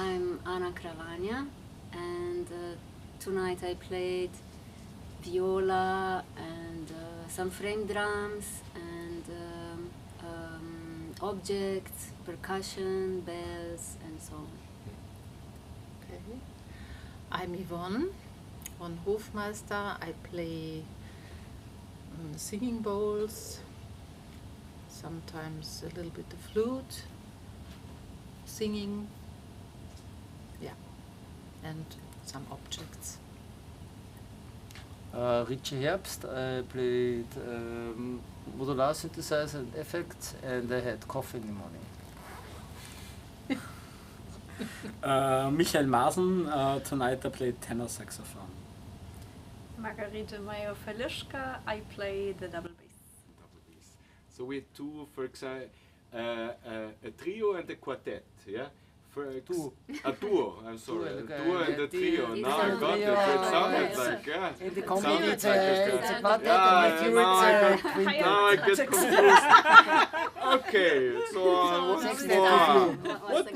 I'm Anna Kravania, and tonight I played viola and some frame drums and objects, percussion, bells, and so on. Okay. I'm Yvonne Hofmeister. I play singing bowls, sometimes a little bit of flute, singing, yeah, and some objects. Richie Herbst, I played modular synthesizer and effects, and I had coffee in the morning. Michael Maasen, tonight I played tenor saxophone. Margarete Meyer-Felischka, I play the double bass. Double bass. So we have two, for example, a trio and a quartet, yeah? Duo. A duo, I'm sorry. A duo and a trio. It's Now I a got it. trio. It sounded Yes. like, yeah. In the It comedy, sounded it's like a quartet, yeah, and with you now I it's get confused. Okay, so what's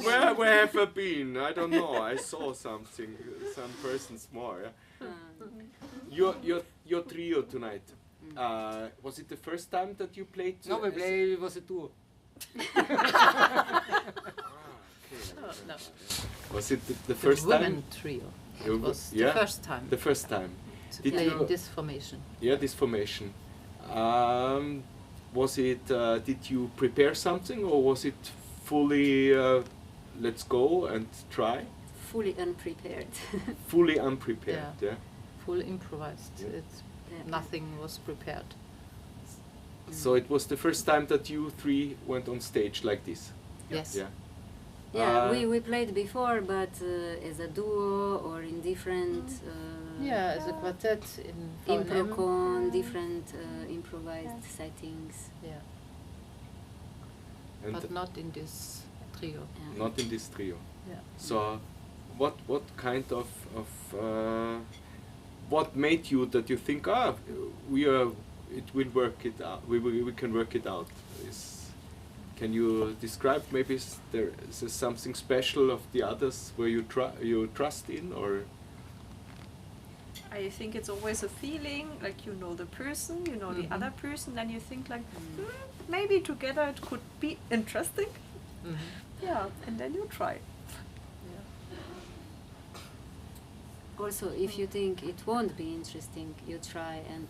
more? Where have I been? I don't know. I saw something, some persons more. Yeah? Your trio tonight. Was it the first time that you played? No, we play, it was a duo. No. Was it the first time? Women trio. It was Yeah? the first time The first time. to Did play you- in this formation. Yeah, this formation. Was it? Did you prepare something, or was it fully? Let's go and try. Fully unprepared. Fully unprepared. Yeah. Full improvised. Yeah. Yeah. Nothing was prepared. So it was the first time that you three went on stage like this. Yes. Yeah. Yeah, we played before, but as a duo or in different Yeah, as a quartet in V&M. improcon, different improvised settings. Yeah, And but not in this trio. Yeah. not in this trio. Yeah. So, what kind of what made you that you think it will work it out, we can work it out? Can you describe maybe is there something special of the others where you trust in, or? I think it's always a feeling, like you know the person, you know the other person, then you think like, maybe together it could be interesting. Yeah, and then you try. Also, if you think it won't be interesting, you try, and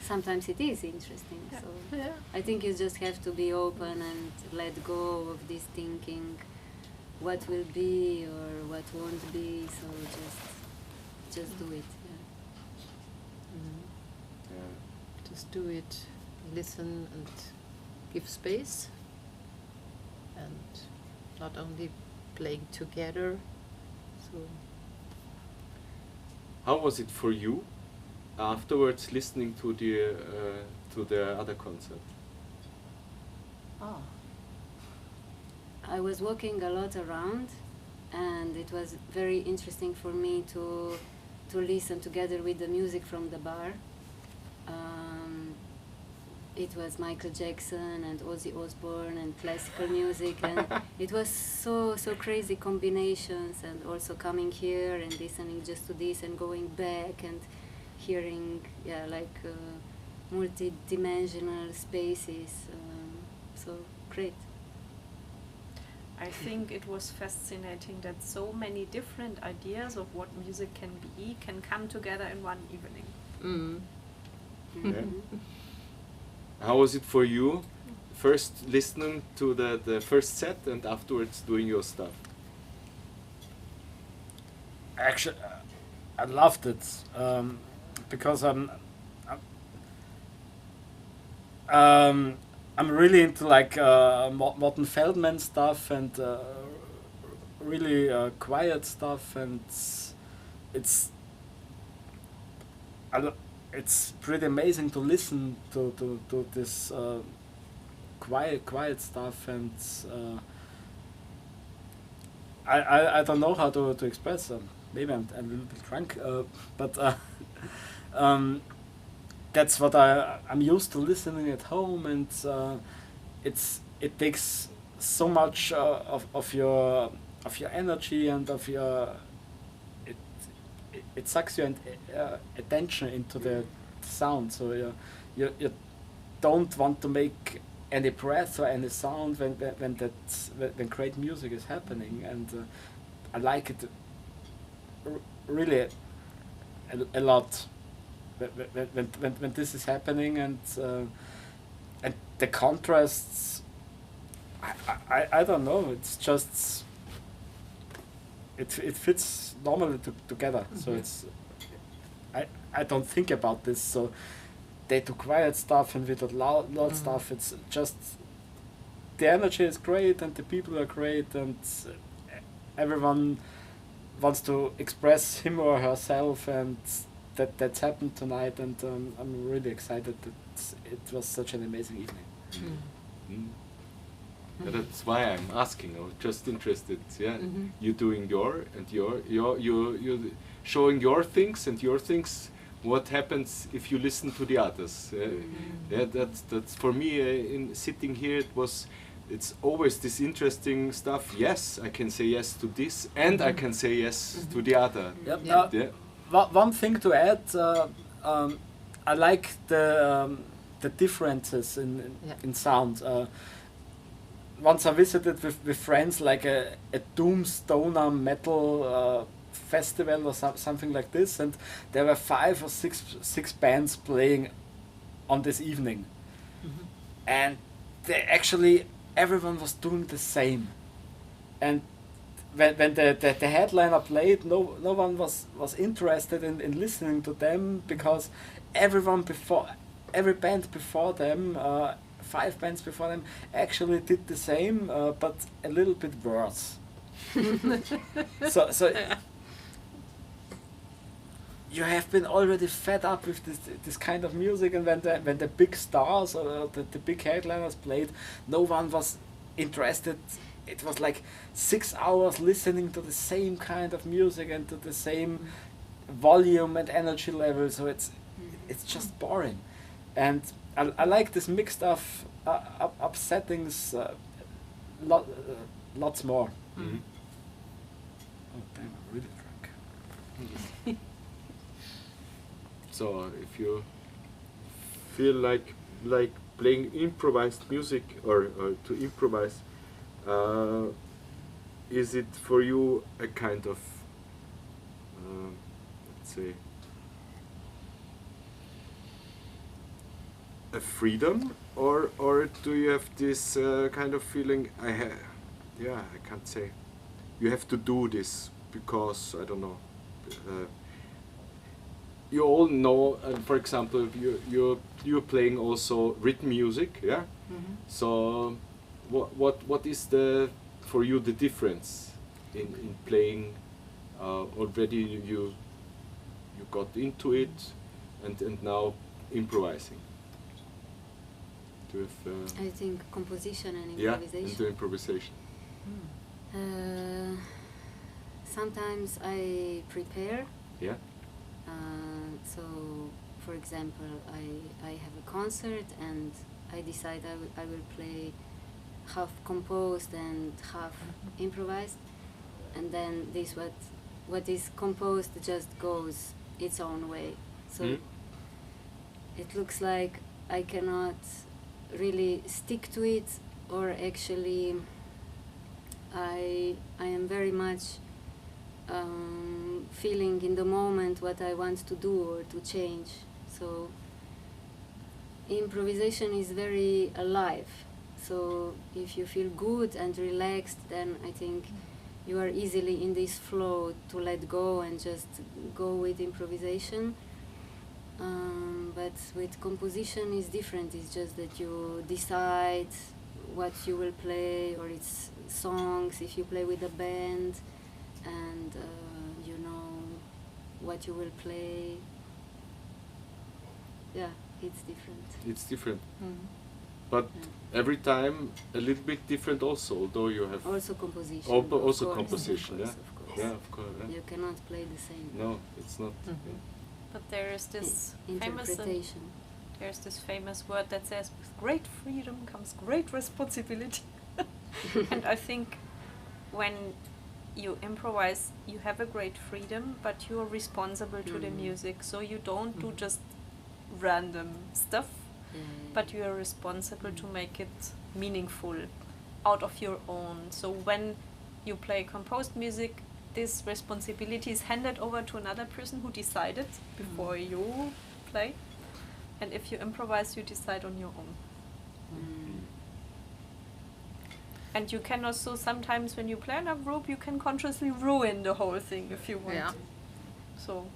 sometimes it is interesting. So Yeah. I think you just have to be open and let go of this thinking what will be or what won't be. So just do it. Yeah. Just do it, listen and give space, and not only playing together. So How was it for you afterwards listening to the other concert? I was walking a lot around, and it was very interesting for me to listen together with the music from the bar. It was Michael Jackson and Ozzy Osbourne and classical music, and it was so crazy combinations, and also coming here and listening just to this and going back and hearing multi-dimensional spaces. So great. I think it was fascinating that so many different ideas of what music can come together in one evening. Yeah. How was it for you? First listening to the first set and afterwards doing your stuff. Actually, I loved it because I'm really into like modern Feldman stuff and really quiet stuff, and it's pretty amazing to listen to this quiet stuff, and I don't know how to express them. Maybe I'm a little bit drunk, but that's what I'm used to listening at home, and it takes so much of your your energy and of your it sucks your attention into the sound, so you don't want to make any breath or any sound when great music is happening, and I like it really a lot when this is happening, and the contrasts. I don't know. It's just it fits normally together. So it's I don't think about this. So they do quiet stuff and we do loud stuff. It's just the energy is great and the people are great and everyone wants to express him or herself, and that's happened tonight, and I'm really excited that it was such an amazing evening. Yeah, that's why I'm asking. I'm just interested. Yeah, you doing your and you showing your things and your things. What happens if you listen to the others? Yeah, that's for me. In sitting here, it's always this interesting stuff. Yes, I can say yes to this, and I can say yes to the other. Yep. Yeah. One thing to add, I like the differences in sound. Once I visited with friends like a doomstoner metal festival or something like this, and there were 5 or 6 bands playing on this evening, and they actually everyone was doing the same, and when the headliner played, no one was interested in listening to them, because every band before them, 5 bands before them, actually did the same, but a little bit worse. so you have been already fed up with this kind of music, and when the big stars or the big headliners played, no one was interested. It was like 6 hours listening to the same kind of music and to the same volume and energy level, so it's just boring. And I like this mixed of upsettings lots more. Oh damn, I'm really drunk. So if you feel like playing improvised music or to improvise, is it for you a kind of let's say a freedom, or do you have this kind of feeling? I can't say. You have to do this because I don't know. You all know, for example, you're playing also rhythm music, yeah. So, what is for you the difference in playing? Already you got into it, and now improvising. I think composition and yeah, improvisation. and the improvisation. Sometimes I prepare. Yeah. So, for example, I have a concert and I decide I will play half composed and half improvised, and then what is composed just goes its own way. So it looks like I cannot really stick to it, or actually I am very much feeling in the moment what I want to do or to change. So improvisation is very alive. So if you feel good and relaxed, then I think you are easily in this flow to let go and just go with improvisation. But with composition is different. It's just that you decide what you will play, or it's songs if you play with a band, and you know what you will play. Yeah, it's different. It's different. But every time a little bit different also, although you have also composition. also of course, composition, of yeah. course. Yeah, of course. Yeah. You cannot play the same. No, it's not. But there is this Interpretation. there's this famous word that says, with great freedom comes great responsibility. And I think when you improvise, you have a great freedom, but you are responsible to the music. So you don't do just random stuff, but you are responsible to make it meaningful out of your own. So when you play composed music, this responsibility is handed over to another person who decided before you play. And if you improvise, you decide on your own. And you can also, sometimes when you play in a group, you can consciously ruin the whole thing if you want. Yeah. So,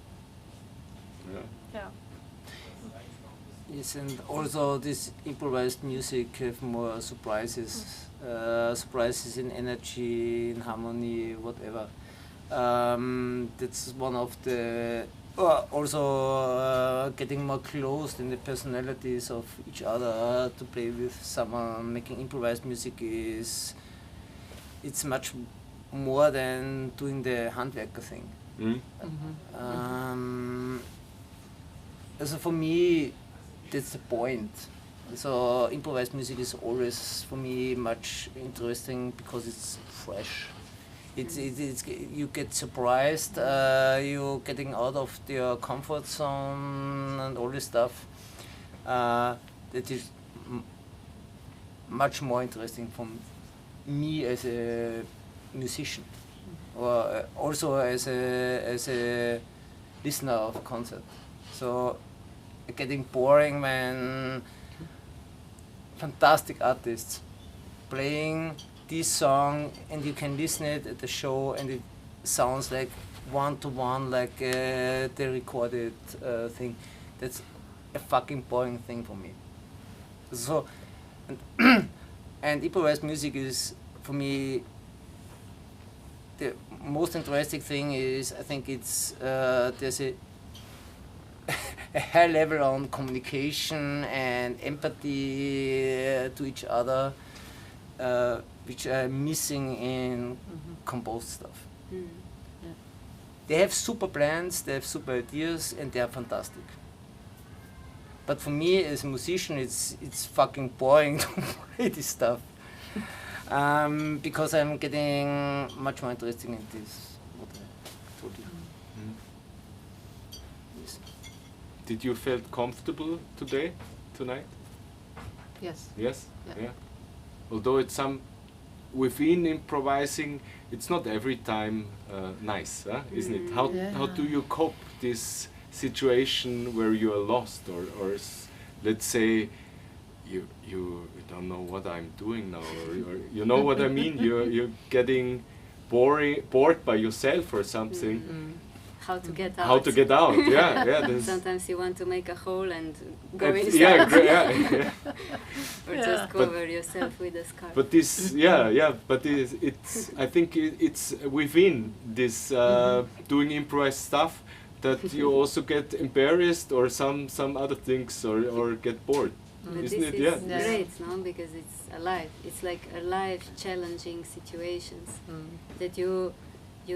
yeah. Yes, and also this improvised music have more surprises, surprises in energy, in harmony, whatever. That's one of the also getting more close in the personalities of each other to play with someone. Making improvised music it's much more than doing the Handwerker thing. Also for me, that's the point. So improvised music is always for me much interesting because it's fresh. It's you get surprised. You're getting out of your comfort zone and all this stuff. That is much more interesting for me as a musician, or also as a listener of a concert. So getting boring when fantastic artists playing this song and you can listen it at the show and it sounds like one-to-one like the recorded thing. That's a fucking boring thing for me. So and improvised music is for me the most interesting thing. Is I think it's there's a high level on communication and empathy to each other, which I'm missing in composed stuff. Yeah. They have super plans, they have super ideas, and they are fantastic. But for me as a musician, it's fucking boring to play this stuff, because I'm getting much more interested in this. What I told you. Yes. Did you feel comfortable tonight? Yes. Yes? Yeah. Although it's within improvising, it's not every time nice, isn't it? How do you cope this situation where you are lost, or let's say you don't know what I'm doing now, or you know what I mean? You're getting bored by yourself or something. How to get out. How to get out? Yeah. Sometimes you want to make a hole and go It's- inside. yeah. Or just cover yourself with a scarf. But this, but it's I think it's within this doing improvised stuff that you also get embarrassed or some other things or get bored. But Isn't this it? is Yeah. great, no? Because it's alive. It's like alive, challenging situations that you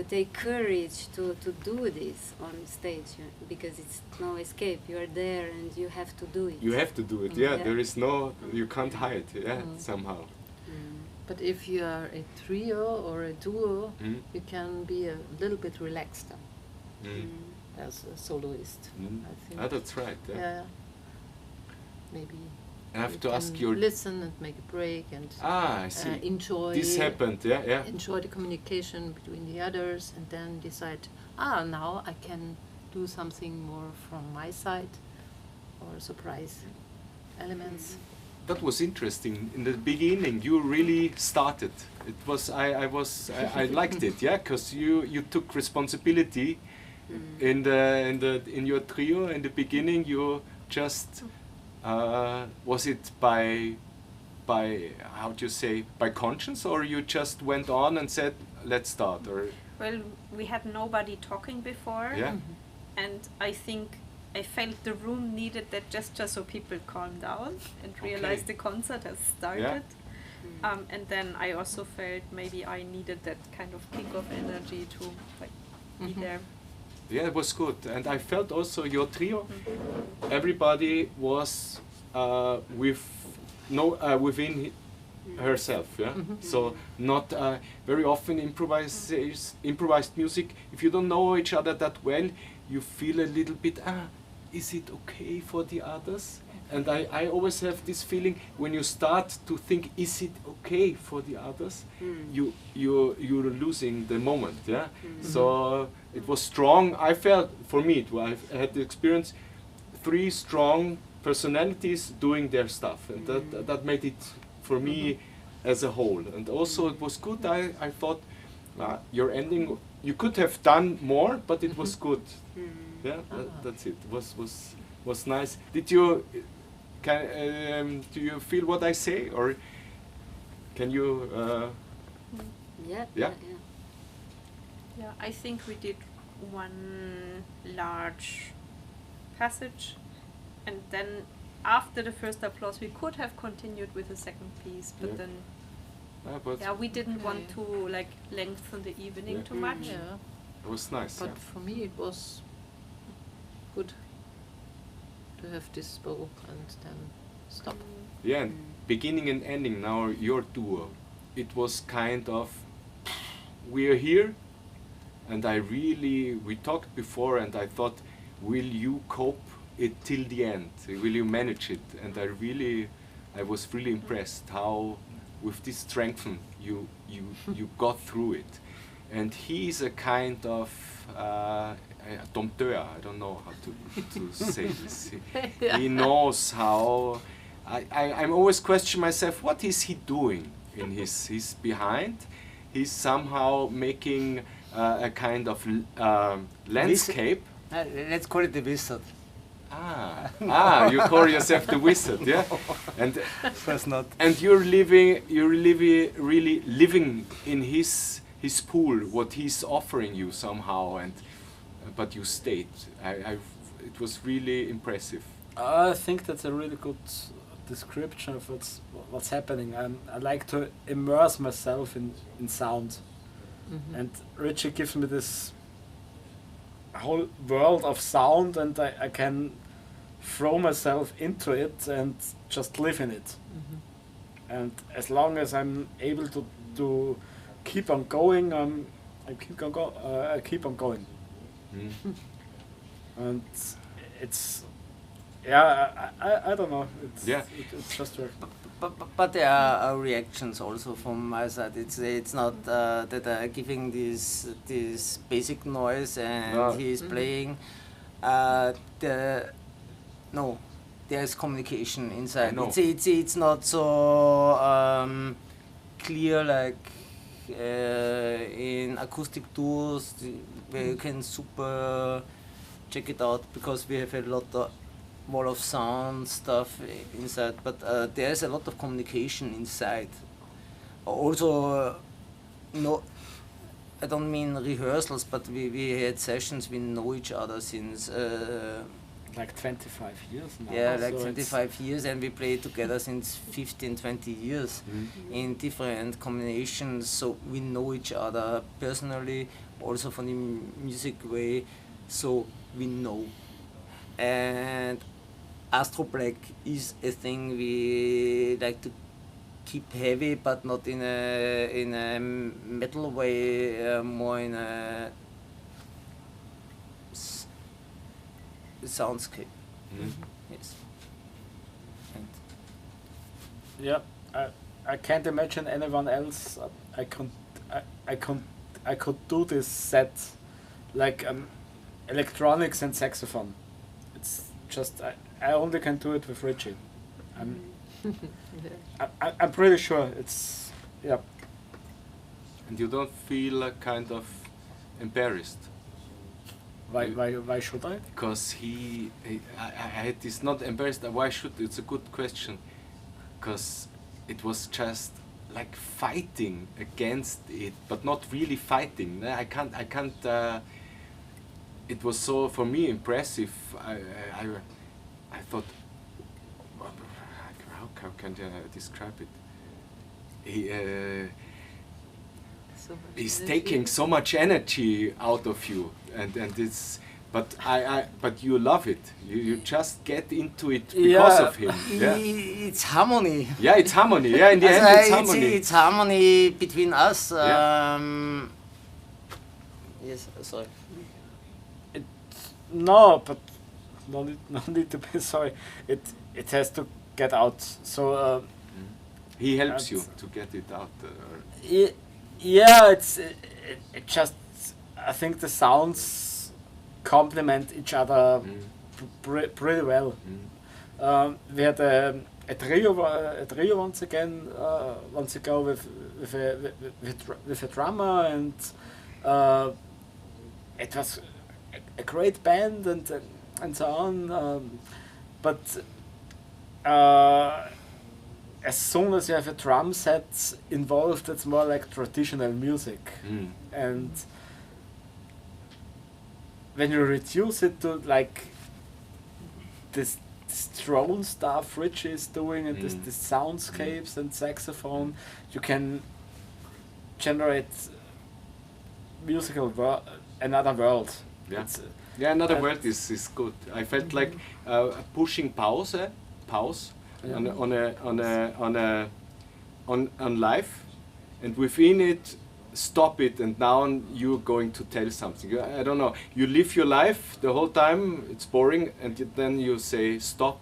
take courage to do this on stage, because it's no escape. You are there and you have to do it. You have to do it. Yeah, there is you can't hide. Yeah, somehow. But if you are a trio or a duo, you can be a little bit relaxed as a soloist. I think. That's right. Yeah. Yeah. Maybe. I have you to ask can your. listen and make a break and I see. enjoy. This happened. Yeah. Enjoy the communication between the others, and then decide. Now I can do something more from my side, or surprise elements. That was interesting. In the beginning, you really started. It was I liked it. Yeah, because you took responsibility in your trio. In the beginning, you just. Was it by how do you say, by conscience, or you just went on and said let's start? Or Well, we had nobody talking before, and I think I felt the room needed that gesture so people calm down and realize the concert has started. And then I also felt maybe I needed that kind of kick of energy to be there. Yeah, it was good, and I felt also your trio. Everybody was within herself. Yeah. So not very often improvised music. If you don't know each other that well, you feel a little bit. Is it okay for the others? And I always have this feeling when you start to think, is it okay for the others? You're losing the moment. Yeah. So it was strong. I felt, for me, I had the experience, 3 strong personalities doing their stuff, and that made it for me as a whole. And also it was good. I thought your ending, you could have done more, but it was good. Yeah, that's it. Was nice. Did you do you feel what I say, or can you? Yeah. Yeah, I think we did one large passage, and then after the first applause we could have continued with the second piece, but then we didn't want to like lengthen the evening too much. Yeah. It was nice. But for me it was good to have this bow and then stop. Yeah, and beginning and ending now your duo. It was kind of, we're here, and we talked before, and I thought, will you cope it till the end? Will you manage it? And I was really impressed how with this strength you got through it. And he's a kind of dompteur, I don't know how to say this. He knows how. I'm always questioning myself, what is he doing in his behind? He's somehow making a kind of landscape. Let's call it the wizard. You call yourself the wizard, yeah? And was not. And you're really living in his pool, what he's offering you somehow, and but you stayed. It was really impressive. I think that's a really good description of what's happening. I like to immerse myself in sound, and Richie gives me this whole world of sound, and I can throw myself into it and just live in it. And as long as I'm able to keep on going, I keep on going. And it's I don't know. It's just work. But there are reactions also from my side. It's not that I'm giving this basic noise and he's playing. No, there's communication inside. It's not so clear like in acoustic duos where you can super check it out, because we have a lot of wall of sound stuff inside, but there's a lot of communication inside. Also, I don't mean rehearsals, but we had sessions, we know each other since like 25 years now. Yeah, like 25 years, and we play together since 15, 20 years in different combinations, so we know each other personally, also from the music way, so we know. And Astro Black is a thing we like to keep heavy, but not in a metal way, more in a soundscape. Yes. And yeah, I can't imagine anyone else. I could do this set like electronics and saxophone. It's just I only can do it with Richie. I'm pretty sure it's And you don't feel kind of embarrassed? Why should I? Because I had this, not embarrassed. Why should? It's a good question. Because it was just like fighting against it, but not really fighting. I can't. It was so for me impressive. I thought, how can I describe it? He's taking so much energy out of you, and it's But but you love it. You just get into it because of him. Yeah. It's harmony. Yeah, it's harmony. Yeah, in the end, it's harmony. It's harmony between us. Yeah. Yes, sorry. No, but no need to be sorry. It has to get out. So He helps you That's- to get it out. yeah, it just, I think the sounds complement each other pretty well. We had a trio once ago with a drummer, and it was a great band and so on. But as soon as you have a drum set involved, it's more like traditional music, and when you reduce it to like this drone stuff Richie is doing, and this soundscapes and saxophone, you can generate another world. Yeah. It's, Yeah, another and- word is good. I felt like pushing pause on life, and within it, stop it, and now you're going to tell something. I don't know. You live your life the whole time. It's boring, and then you say stop,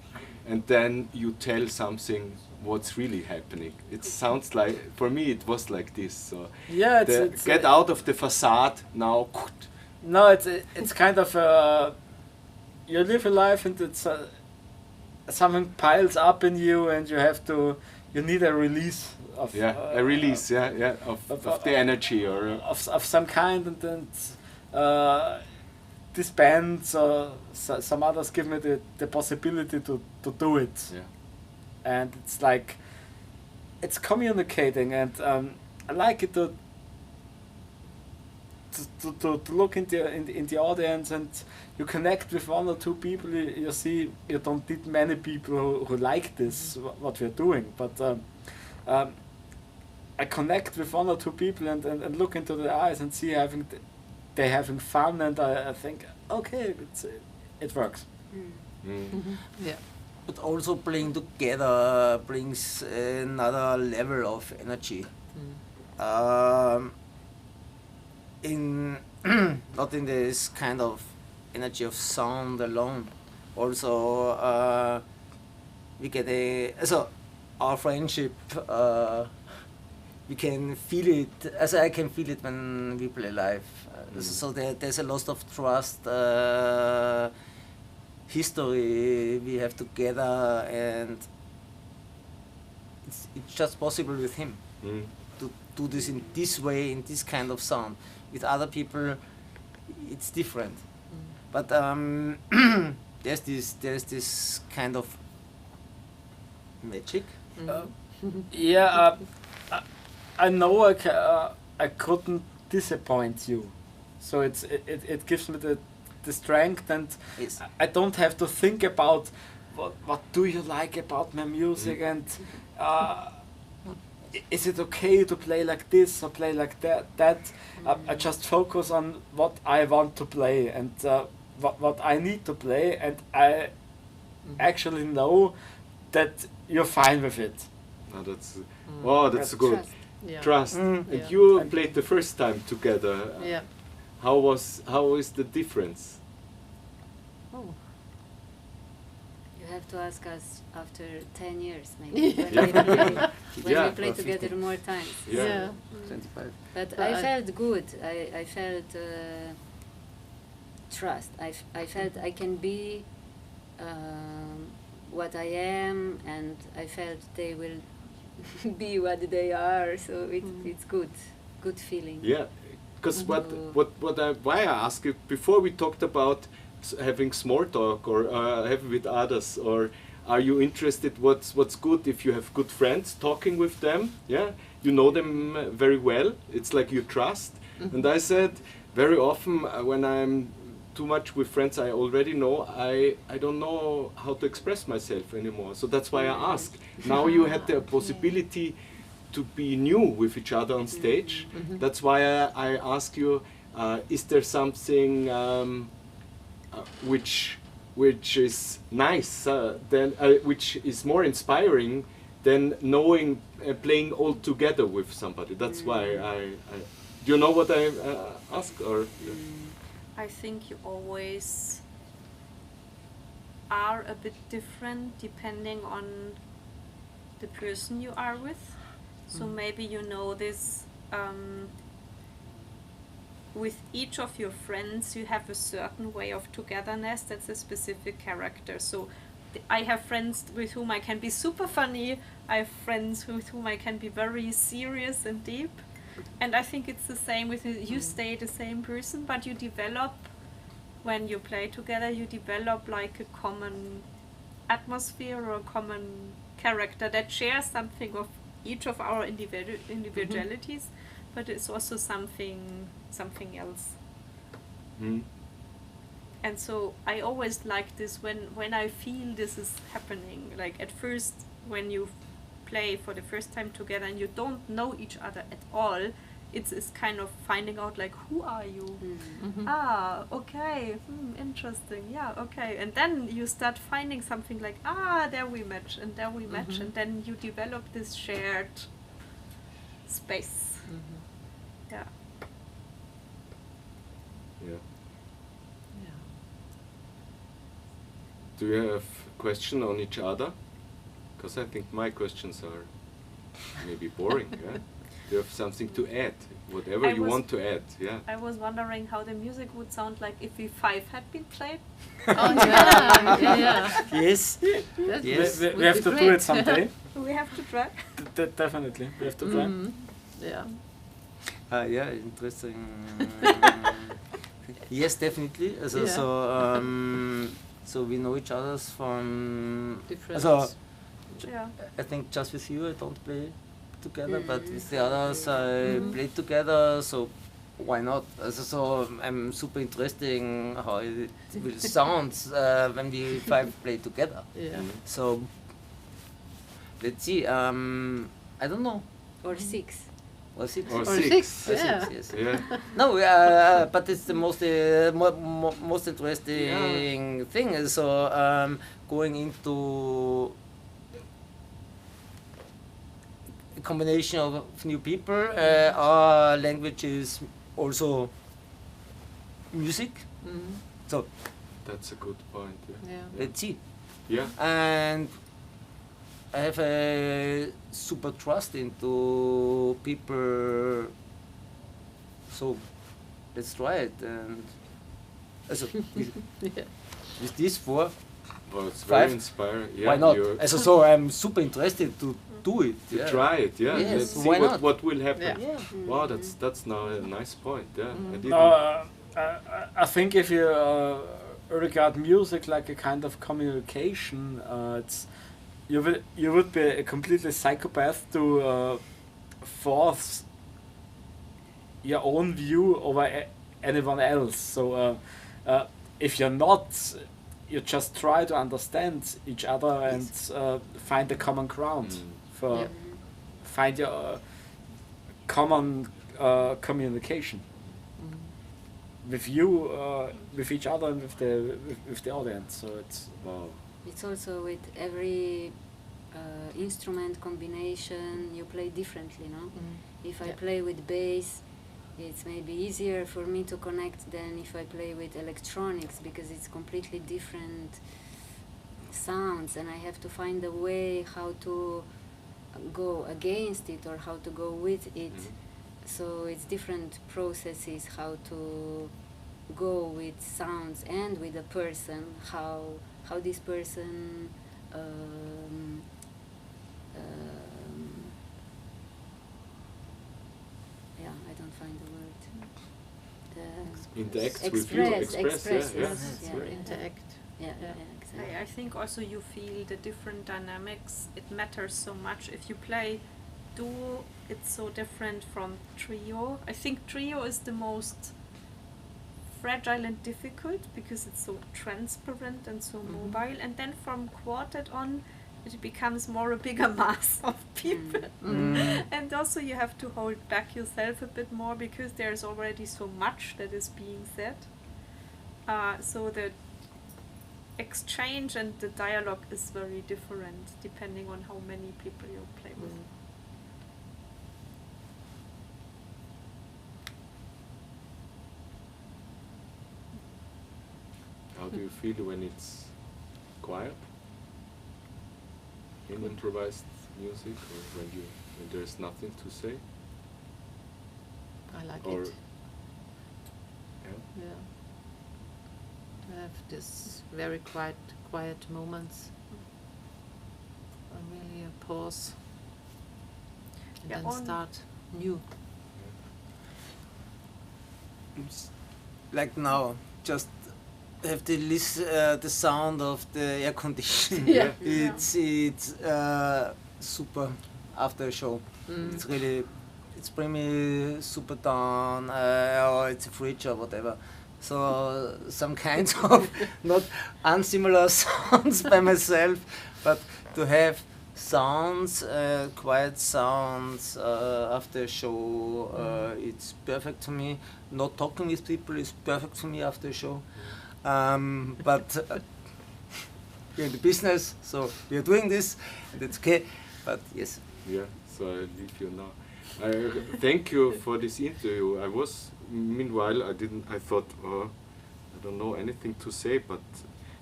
and then you tell something. What's really happening? It sounds like, for me, it was like this. So yeah, it's get out of the facade now. No, it's kind of you live a life, and it's something piles up in you, and you need a release of A release, of the energy or of some kind, and then this band, some others give me the possibility to do it, and it's like it's communicating, and I like it to look in the audience, and you connect with one or two people. You see, you don't need many people who like this what we're doing, but I connect with one or two people and look into their eyes and see they having fun, and I think, okay, it works. Yeah. But also playing together brings another level of energy. In not in this kind of energy of sound alone. Also, we get our friendship. We can feel it. As I can feel it when we play live. So there's a lot of trust. History we have together, and it's just possible with him to do this in this way, in this kind of sound. With other people, it's different. But there's this kind of magic. Yeah, I know I couldn't disappoint you, so it gives me the strength, and Yes. I don't have to think about what do you like about my music, and is it okay to play like this or play like that. I just focus on what I want to play, and what I need to play, and I actually know that you're fine with it. Oh, that's That's good. Trust. Yeah. Trust. Mm. And Yeah. you And- played the first time together. Yeah. How is the difference? Oh. You have to ask us after 10 years, maybe, when Yeah. we play, when Yeah, we play or together 15. more times. Yeah. 25. But But I I- felt good. I felt trust. I felt I can be what I am, and I felt they will be what they are. So it's good, good feeling. Yeah, because why I ask you, before we talked about having small talk or having with others, or are you interested what's good if you have good friends, talking with them, yeah, you know them very well, it's like you trust. And I said very often when I'm too much with friends I already know, I don't know how to express myself anymore, so that's why I ask. Now you had the possibility to be new with each other on stage. That's why I ask you, is there something which is nice, than which is more inspiring than knowing playing all together with somebody. That's why I do you know what I ask or? I think you always are a bit different depending on the person you are with. So maybe you know this, with each of your friends you have a certain way of togetherness that's a specific character. So I have friends with whom I can be super funny, I have friends with whom I can be very serious and deep. And I think it's the same with you stay the same person, but you develop, when you play together, you develop like a common atmosphere or a common character that shares something of each of our individualities, but it's also something else. And so I always like this when I feel this is happening. Like at first, when you play for the first time together and you don't know each other at all, it's kind of finding out like, who are you? Ah, okay, interesting, yeah, okay. And then you start finding something like, there we match, and there we match, and then you develop this shared space. Yeah. Yeah. Do you have question on each other? Because I think my questions are maybe boring. Yeah? Do you have something to add? Whatever you want to add. Yeah. I was wondering how the music would sound like if V5 had been played. Oh yeah. Yes. Yes. We have to do it someday. We have to try. Definitely, we have to try. Yeah. Yeah, interesting. Yes, definitely. So, Yeah. so we know each other from Different. So, Yeah. I think just with you I don't play together, but with the others I play together. So why not? So I'm super interested how it will sound when we five play together. Yeah. So let's see. I don't know. Or 6. Or 6. Or Or six. 6. Or Yeah. 6, yes. Yeah. No, but it's the most most interesting thing. So going into a combination of new people. Our language is also music. So That's a good point. Yeah. Yeah. let's see. Yeah. And I have a super trust into people, so let's try it. And also Yeah. with these 4, Well, it's very 5, inspiring. Yeah, why not? you're- So I'm super interested to do it. to Yeah. try it. Yeah. Yes, Let's see why not? what will happen. Yeah. Yeah. Wow, that's now a nice point. Yeah. I didn't. I think if you regard music like a kind of communication, it's you would be a completely psychopath to force your own view over anyone else. So if you're not, you just try to understand each other and find a common ground for Yeah. find your common communication with you, with each other, and with the audience. So it's Wow. It's also with every instrument combination you play differently, no? If I Yeah. play with bass, it's maybe easier for me to connect than if I play with electronics, because it's completely different sounds and I have to find a way how to go against it or how to go with it. So it's different processes how to go with sounds and with a person, how this person yeah, I don't find the word. Interacts with you, express, yeah, yeah. yes, Or interact. yeah, Yeah. exactly. I think also you feel the different dynamics. It matters so much. If you play duo, it's so different from trio. I think trio is the most fragile and difficult because it's so transparent and so mobile. And then from quartet on, it becomes more a bigger mass of people. And also you have to hold back yourself a bit more because there's already so much that is being said. So the exchange and the dialogue is very different depending on how many people you play with. How do you feel when it's quiet in improvised music, or when there's nothing to say? I like Or it. yeah. Yeah. To have this very quiet moments. And really a pause. And Yeah, then on- start new. It's like now, just have to listen the sound of the air condition. Yeah. It's super after a show. It's really, it's bring me super down, or it's a fridge or whatever. So some kinds of not unsimilar sounds by myself, but to have sounds, quiet sounds after a show, it's perfect to me. Not talking with people is perfect to me after a show. But we're in the business, so we're doing this, and it's okay. But yes. Yeah, so I leave you now. Thank you for this interview. I was, meanwhile, I thought, I don't know anything to say, but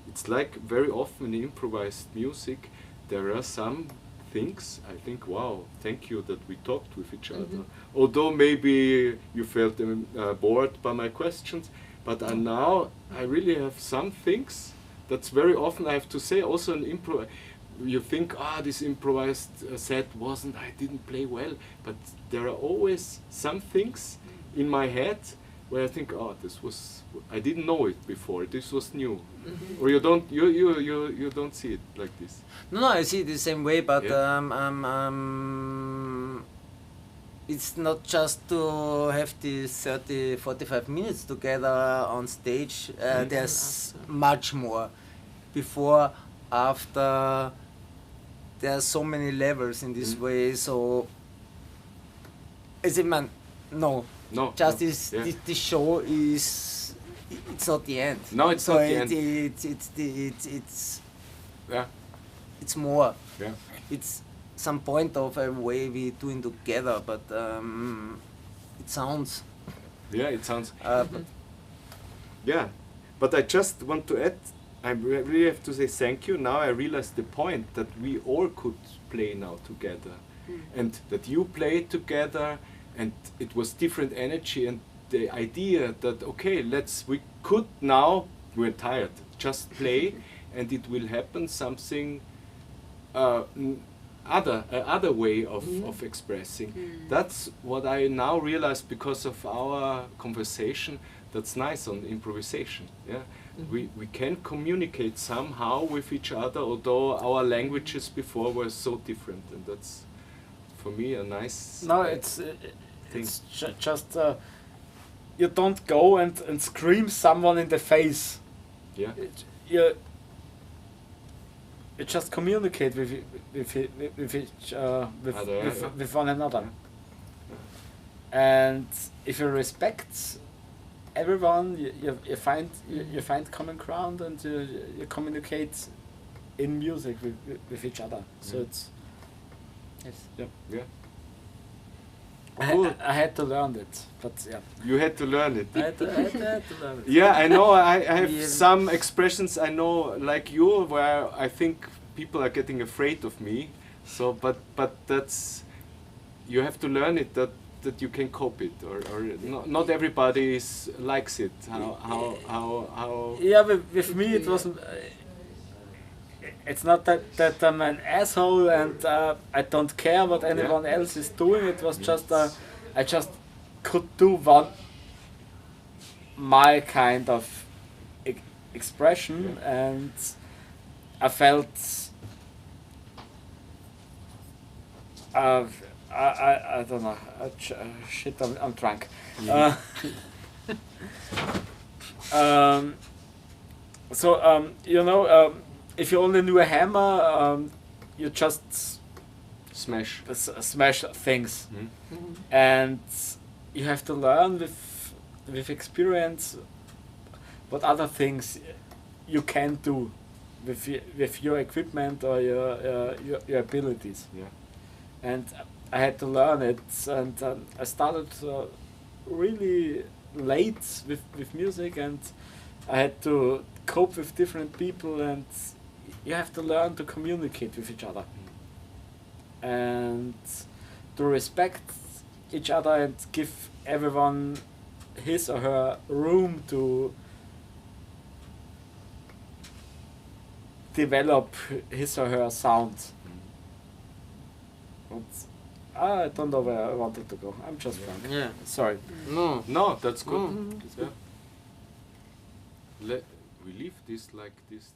it's like very often in improvised music, there are some things I think, wow, thank you that we talked with each other. Although maybe you felt bored by my questions, but now I really have some things that's very often I have to say also in improv. You think, this improvised set I didn't play well, but there are always some things in my head where I think, I didn't know it before. This was new, or you don't see it like this. No, I see it the same way, but Yeah. it's not just to have these 30, 45 minutes together on stage. There's much more. Before, after, there are so many levels in this way, so as a man, no. Just this show is, it's not the end. No, it's so not the end. It's more. Yeah. It's some point of a way we doing together, but it sounds. Yeah, it sounds. But Yeah, but I just want to add, I really have to say thank you. Now I realize the point that we all could play now together, and that you played together, and it was different energy, and the idea that okay, we could now, we're tired, just play, and it will happen something other way of expressing. That's what I now realize because of our conversation. That's nice on improvisation. Yeah, we can communicate somehow with each other, although our languages before were so different, and that's for me a nice. No, it's just you don't go and scream someone in the face. Yeah. You just communicate with one another. And if you respect everyone, you find common ground, and you communicate in music with each other. So it's Yeah. I had to learn it, but yeah. You had to learn it. I had to learn it. Yeah, I know. I have Yeah. some expressions I know, like you, where I think people are getting afraid of me. So, but that's, you have to learn it that you can cope it, or not everybody likes it. How. Yeah, with me it wasn't. It's not that I'm an asshole and I don't care what anyone else is doing. It was just I just could do my kind of expression, and I felt I don't know. Shit, I'm drunk. If you only knew a hammer, you just Smash. smash things, and you have to learn with experience what other things you can do with your equipment or your abilities. Yeah. And I had to learn it, and I started really late with music, and I had to cope with different people, and you have to learn to communicate with each other and to respect each other and give everyone his or her room to develop his or her sound. And I don't know where I wanted to go. I'm just drunk. Yeah. Sorry. No. No, that's good. Mm. Yeah. We leave this like this.